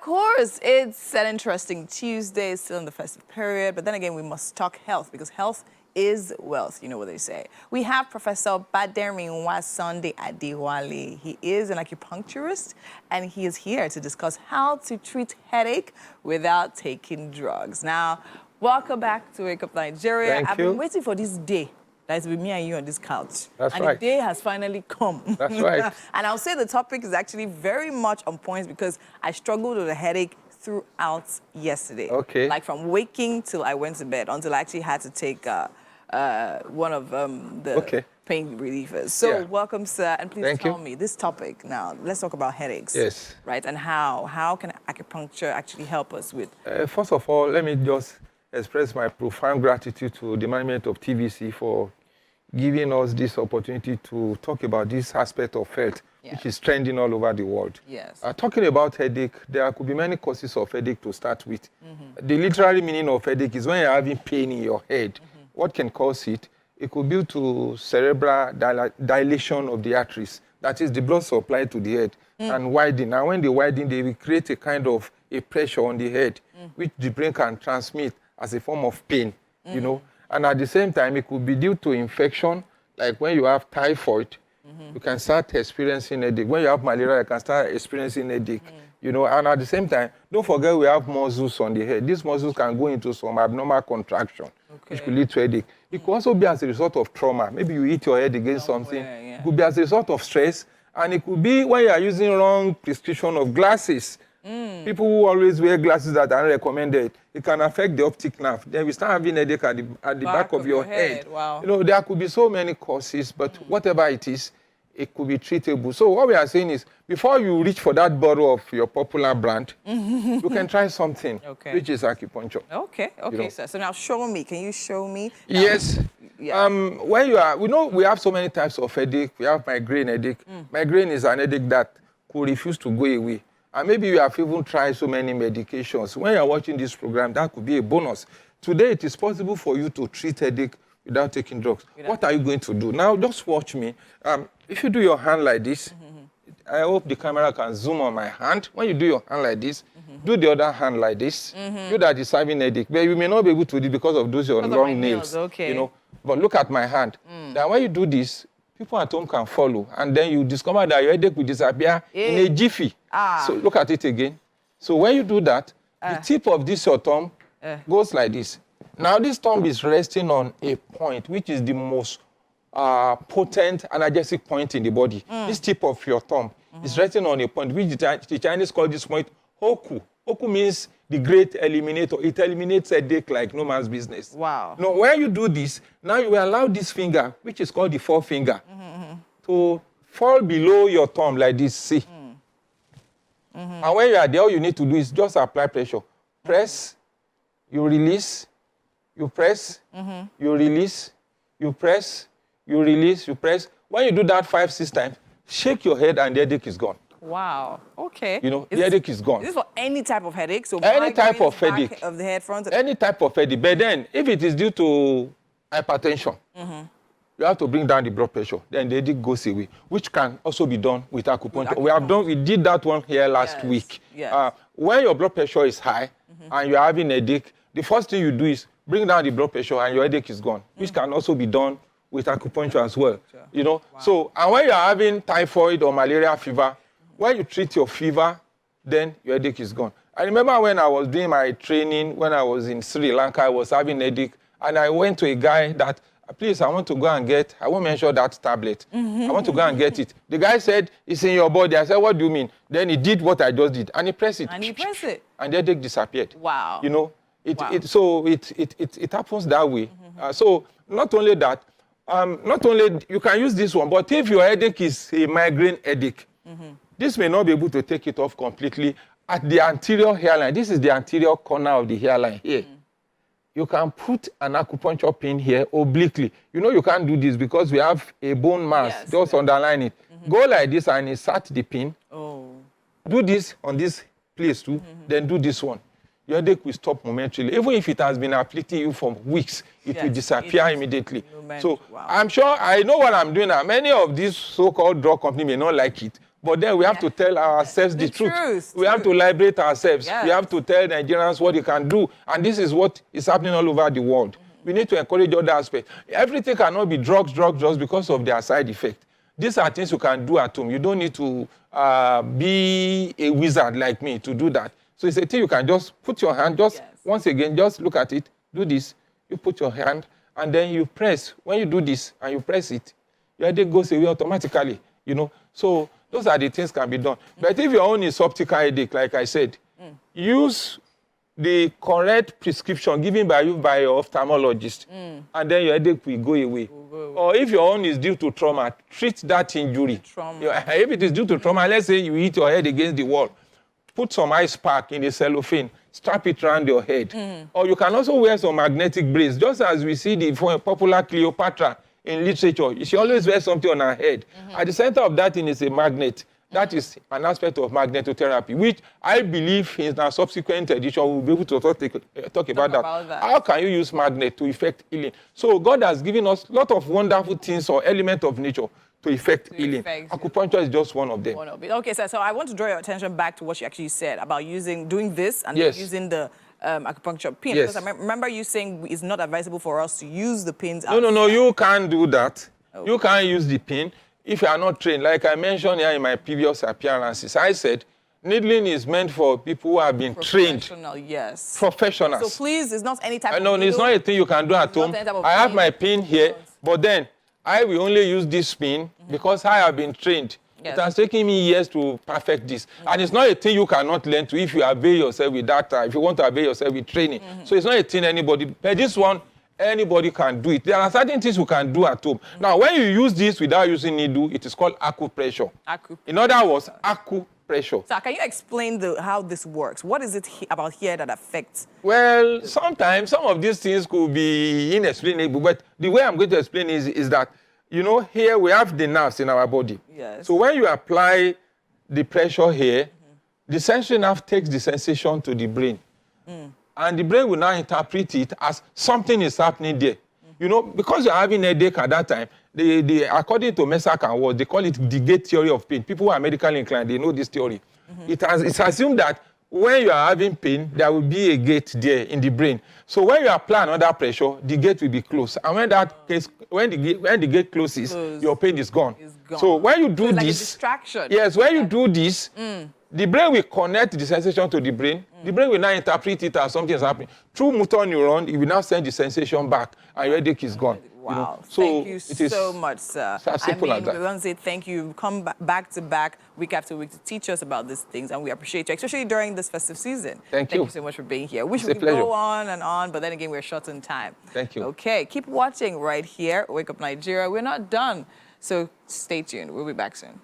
course, it's an interesting Tuesday, still in the festive period, but then again, we must talk health because health is wealth, you know what they say. We have Professor Baderinwa Sunday Adewale. He is an acupuncturist, and he is here to discuss how to treat headache without taking drugs. Now, welcome back to Wake Up Nigeria. Thank I've you. been waiting for this day. That's with me and you on this couch. That's and right. the day has finally come. That's right. And I'll say the topic is actually very much on point because I struggled with a headache throughout yesterday. Okay. Like from waking till I went to bed until I actually had to take one of the pain relievers. So Yeah. welcome, sir, and please Thank tell you. me this topic now. Let's talk about headaches. Yes. Right, and how can acupuncture actually help us with? First of all, let me just express my profound gratitude to the management of TVC for giving us this opportunity to talk about this aspect of health, which is trending all over the world. Yes. Talking about headache, there could be many causes of headache to start with. The literary meaning of headache is when you're having pain in your head. What can cause it? It could be to cerebral dilation of the arteries. That is the blood supply to the head and widen. Now, when they widen, they will create a kind of a pressure on the head, which the brain can transmit as a form of pain, you know. And at the same time, it could be due to infection, like when you have typhoid, you can start experiencing headache. When you have malaria, you can start experiencing headache, you know. And at the same time, don't forget we have muscles on the head. These muscles can go into some abnormal contraction, which could lead to headache. It could also be as a result of trauma. Maybe you hit your head against something. Yeah. It could be as a result of stress. And it could be when you are using wrong prescription of glasses. People who always wear glasses that are recommended, it can affect the optic nerve. Then we start having headache at the back of your head. Wow. You know, there could be so many causes, but whatever it is, it could be treatable. So what we are saying is, before you reach for that bottle of your popular brand, you can try something, which is acupuncture. Okay, You know. sir. So now show me. Can you show me? Now, Yes. Yeah. When you are, we know we have so many types of headache. We have migraine headache. Migraine is an headache that could refuse to go away. And maybe you have even tried so many medications. When you're watching this program, that could be a bonus. Today, it is possible for you to treat headache without taking drugs. What are you going to do? Now, just watch me. If you do your hand like this, I hope the camera can zoom on my hand. When you do your hand like this, do the other hand like this. You that is having headache. But you may not be able to do it because of those your long nails. Okay. You know. But look at my hand. Then when you do this, people at home can follow. And then you discover that your headache will disappear in a jiffy. So look at it again. So when you do that, the tip of this your thumb goes like this. Now this thumb is resting on a point, which is the most potent analgesic point in the body. This tip of your thumb is resting on a point, which the Chinese call this point Hoku. Hoku means the great eliminator. It eliminates headache like no man's business. Wow. Now, when you do this, now you will allow this finger, which is called the forefinger, to fall below your thumb like this, see? And when you are there, all you need to do is just apply pressure. Press, you release, you press, you release, you press, you release, you press. When you do that 5-6 times, shake your head and the headache is gone. Wow. Okay. You know, the headache is gone. Is this for any type of headache? So Any type of migraines, back headache. of the head, front. Any type of headache. But then, if it is due to hypertension, you have to bring down the blood pressure. Then the headache goes away, which can also be done with acupuncture. We did that one here last week. Yes. When your blood pressure is high and you're having a headache, the first thing you do is bring down the blood pressure and your headache is gone, which can also be done with acupuncture as well. You know. So, and when you're having typhoid or malaria fever, when you treat your fever, then your headache is gone. I remember when I was doing my training, when I was in Sri Lanka, I was having a headache, and I went to a guy that, please, I want to go and get, I won't mention that tablet. I want to go and get it. The guy said, it's in your body. I said, what do you mean? Then he did what I just did, and he pressed it. And he pressed it. And the headache disappeared. Wow. You know, it happens that way. So not only that, not only you can use this one, but if your headache is a migraine headache, this may not be able to take it off completely. At the anterior hairline, this is the anterior corner of the hairline here. You can put an acupuncture pin here obliquely. You know you can't do this because we have a bone mass. Just underline it. Go like this and insert the pin. Do this on this place too. Then do this one. Your headache will stop momentarily. Even if it has been afflicting you for weeks, it will disappear immediately. So I'm sure I know what I'm doing now. Many of these so-called drug companies may not like it, But then we have to tell ourselves the truth. We have to liberate ourselves. Yes. We have to tell Nigerians what they can do. And this is what is happening all over the world. We need to encourage other aspects. Everything cannot be drugs because of their side effect. These are things you can do at home. You don't need to be a wizard like me to do that. So it's a thing you can just put your hand, once again, just look at it, do this. You put your hand, and then you press. When you do this and you press it, your headache goes away automatically, you know. So those are the things can be done. But if your own is optical headache, like I said, use the correct prescription given by you by your ophthalmologist, and then your headache will go away. Or if your own is due to trauma, treat that injury. If it is due to trauma, let's say you hit your head against the wall, put some ice pack in a cellophane, strap it around your head. Or you can also wear some magnetic braids, just as we see the popular Cleopatra in literature. She always wears something on her head. At the center of that thing is a magnet. That is an aspect of magnetotherapy, which I believe in a subsequent edition we'll be able to talk about that. How can you use magnet to effect healing? So God has given us a lot of wonderful things or elements of nature to effect healing. Acupuncture is just one of them. Okay, so I want to draw your attention back to what you actually said about doing this and using the acupuncture pin. Yes. Because I remember you saying it's not advisable for us to use the pins. No, you can't do that. Okay. You can't use the pin if you are not trained. Like I mentioned here in my previous appearances, I said needling is meant for people who have been trained. Yes. Professionals. So please, it's not any type of No, it's not a thing you can do at home. I have my pin here, but then I will only use this pin because I have been trained. Yes. It has taken me years to perfect this. And it's not a thing you cannot learn to if you avail yourself with that, if you want to avail yourself with training. So it's not a thing anybody, but this one, anybody can do it. There are certain things you can do at home. Now, when you use this without using needle, it is called acupressure. In other words, acupressure. So can you explain how this works? What is it about here that affects? Well, sometimes some of these things could be inexplainable, but the way I'm going to explain is that, you know, here we have the nerves in our body. Yes. So when you apply the pressure here, the sensory nerve takes the sensation to the brain. And the brain will now interpret it as something is happening there. You know, because you're having a headache at that time, according to Mersak and Ward, they call it the gate theory of pain. People who are medically inclined, they know this theory. It's assumed that when you are having pain, there will be a gate there in the brain. So when you apply another pressure, the gate will be closed. And when the gate closes, your pain is gone. So when you do this, like a distraction. Yes, when you do this, the brain will connect the sensation to the brain. The brain will now interpret it as something is happening. Through motor neuron, it will now send the sensation back, and your headache is gone. Wow. You know? So thank you so much, sir. As simple as that. We want to say thank you. Come back to back, week after week, to teach us about these things, and we appreciate you, especially during this festive season. Thank you. Thank you so much for being here. Wish we could go on and on, but then again, we're short on time. Thank you. Okay, keep watching right here, Wake Up Nigeria. We're not done, so stay tuned. We'll be back soon.